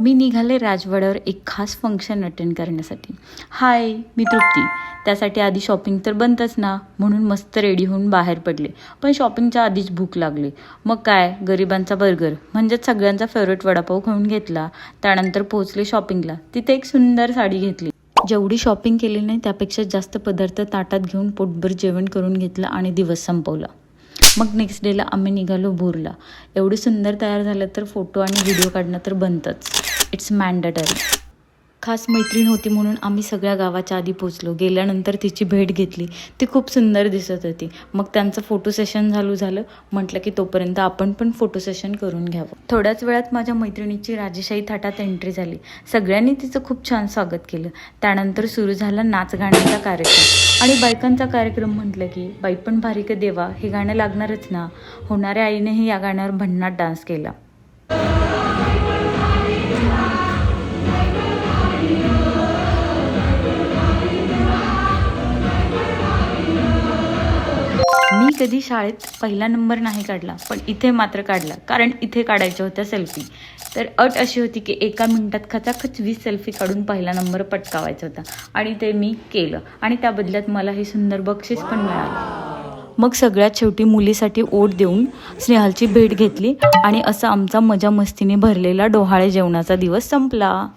मी निघाले राजवाड्यावर एक खास फंक्शन अटेंड करण्यासाठी. हाय, मी तृप्ती. त्यासाठी आधी शॉपिंग तर बनतच ना, म्हणून मस्त रेडी होऊन बाहेर पडले. पण शॉपिंगच्या आधीच भूक लागली. मग काय, गरिबांचा बर्गर म्हणजेच सगळ्यांचा फेवरेट वडापाव खाऊन घेतला. त्यानंतर पोहोचले शॉपिंगला. तिथे एक सुंदर साडी घेतली. जेवढी शॉपिंग केली नाही त्यापेक्षा जास्त पदार्थ ताटात घेऊन पोटभर जेवण करून घेतलं आणि दिवस संपवला. मग नेक्स्ट डेला आम्ही निघालो भोरला. एवढी सुंदर तयार झालं तर फोटो आणि व्हिडिओ काढणं तर बनतंच. It's mandatory. खास मैत्रीण होती म्हणून आम्ही सगळ्या गावाच्या आधी पोचलो. गेल्यानंतर तिची भेट घेतली. ती खूप सुंदर दिसत होती. मग त्यांचं फोटो सेशन झालं. म्हटलं की तोपर्यंत आपण पण फोटो सेशन करून घ्यावं. थोड्याच वेळात माझ्या मैत्रिणीची राजेशाही थाटात एंट्री झाली. सगळ्यांनी तिचं खूप छान स्वागत केलं. त्यानंतर सुरू झाला नाच गाण्याचा कार्यक्रम. आणि बायकांचा कार्यक्रम म्हटलं की बाई पण भारी का देवा हे गाणं लागणारच ना. होणाऱ्या आईनेही या गाण्यावर भन्नाट डान्स केला. मी कधी शाळेत पहिला नंबर नाही काढला, पण इथे मात्र काढला. कारण इथे काढायच्या होत्या सेल्फी. तर अट अशी होती की 1 मिनिटात खचाखच 20 सेल्फी काढून पहिला नंबर पटकावायचा होता. आणि ते मी केलं. आणि त्या बदल्यात मला हे सुंदर बक्षीस पण मिळालं. मग सगळ्यात शेवटी मुलीसाठी ओट देऊन स्नेहलची भेट घेतली. आणि असा आमचा मजा मस्तीने भरलेला डोहाळे जेवणाचा दिवस संपला.